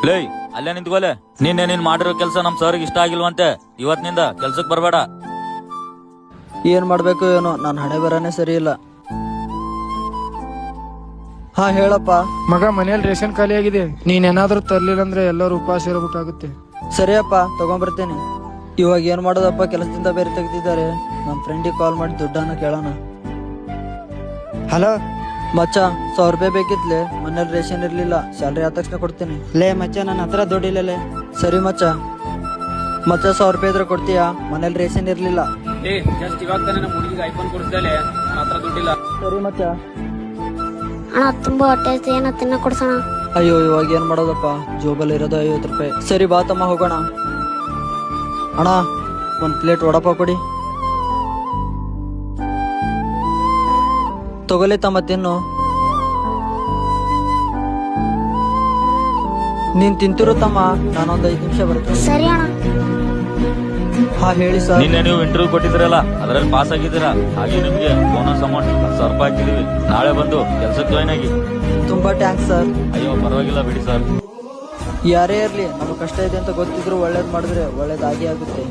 ಲೇ ಅಲ್ಲೇ ನಿಂತ್ಕೋಲೆ. ನಿನ್ನೆ ನೀನ್ ಮಾಡಿರೋ ಕೆಲ್ಸ ನಮ್ ಸರ್ಗೆ ಇಷ್ಟ ಆಗಿಲ್ವಂತೆ. ಇವತ್ತಿನಿಂದ ಕೆಲ್ಸಕ್ ಬರ್ಬೇಡ. ಏನ್ ಮಾಡ್ಬೇಕು ಏನೋ, ನನ್ನ ಹಣೆ ಬರನೇ ಸರಿ ಇಲ್ಲ. ಹಾ ಹೇಳಪ್ಪ. ಮಗ, ಮನೇಲಿ ರೇಷನ್ ಖಾಲಿ ಆಗಿದೆ. ನೀನೇನಾದ್ರೂ ತರ್ಲಿಲ್ಲ ಅಂದ್ರೆ ಎಲ್ಲರೂ ಉಪವಾಸ ಇರಬೇಕಾಗುತ್ತೆ. ಸರಿಯಪ್ಪ, ತಗೊಂಡ್ಬರ್ತೇನೆ. ಇವಾಗ ಏನ್ ಮಾಡೋದಪ್ಪ, ಕೆಲಸದಿಂದ ಬೇರೆ ತೆಗ್ದಿದ್ದಾರೆ. ನಮ್ಮ ಫ್ರೆಂಡಿಗೆ ಕಾಲ್ ಮಾಡಿ ದುಡ್ಡನ್ನ ಕೇಳೋಣ. ಹಲೋ ಮಚ್ಚ, 100 ರೂಪಾಯಿ ಬೇಕಿತ್ಲೆ. ಮನೇಲಿ ರೇಷನ್ ಇರ್ಲಿಲ್ಲ, ಸ್ಯಾಲ್ರಿ ಆದ ತಕ್ಷಣ ಕೊಡ್ತೀನಿ. ಲೇ ಮಚ್ಚ, ನನ್ನ ಹತ್ರ ದುಡ್ಡಿಲ್ಲಲೇ. ಸರಿ ಮಚ್ಚ. ಮಚ್ಚ 100 ರೂಪಾಯಿ ಇದ್ರೆ ಕೊಡ್ತೀಯಾ? ಮನೇಲಿ ರೇಷನ್ ಇರ್ಲಿಲ್ಲ. ಜಸ್ಟ್ ಇವಾಗ ತಾನೇ ನಮ್ಮ ಹುಡುಗಿಗೆ ಐಫೋನ್ ಕೊಡಿಸ್ದಲೆ, ನನ್ನ ಹತ್ರ ದುಡ್ಡಿಲ್ಲ. ಸರಿ ಮಚ್ಚ. ಅಣ್ಣ ತುಂಬಾ ಹೊಟ್ಟೆ ಐತೆ, ಏನೋ ತಿನ್ನ ಕೊಡ್ಸೋಣ. ಅಯ್ಯೋ, ಇವಾಗ ಏನ್ ಮಾಡೋದಪ್ಪ, ಜೋಬಲ್ಲಿ ಇರೋದು 50 ರೂಪಾಯಿ. ಸರಿ ಬಾ ತಮ್ಮ, ಹೋಗೋಣ. ಅಣ್ಣ, 1 ಪ್ಲೇಟ್ ವಡಪಾವ್ ಕೊಡಿ. ತಗೊಳ್ಳಿ ತಮ್ಮ, ತಿನ್ನು. ನೀನ್ ತಿಂತಿರು ತಮ್ಮ, ನಾನೊಂದ್ 5 ನಿಮಿಷ ಬರ್ತೇನೆ. ಸರಿ ಅಣ್ಣ. ಹಾ ಹೇಳಿ ಸರ್. ನಿನ್ನೆ ನೀವು ಇಂಟರ್ವ್ಯೂ ಕೊಟ್ಟಿದ್ರಲ್ಲ, ಅದ್ರಲ್ಲಿ ಪಾಸ್ ಆಗಿದ್ದೀರಾ. ಹಾಗೆ ನಿಮ್ಗೆ ಬೋನಸ್ ಅಮೌಂಟ್ 1000 ರೂಪಾಯಿ ಹಾಕಿದೀವಿ. ನಾಳೆ ಬಂದು ಕೆಲ್ಸಕ್ಕೆ ಜಾಯ್ನ್ ಆಗಿ. ತುಂಬಾ ಟ್ಯಾಂಕ್ಸ್ ಸರ್. ಅಯ್ಯೋ ಪರವಾಗಿಲ್ಲ ಬಿಡಿ ಸರ್. ಯಾರೇ ಇರ್ಲಿ, ನಮಗೆ ಕಷ್ಟ ಇದೆ ಅಂತ ಗೊತ್ತಿದ್ರು ಒಳ್ಳೇದ್ ಮಾಡಿದ್ರೆ ಒಳ್ಳೇದಾಗಿ ಆಗುತ್ತೆ.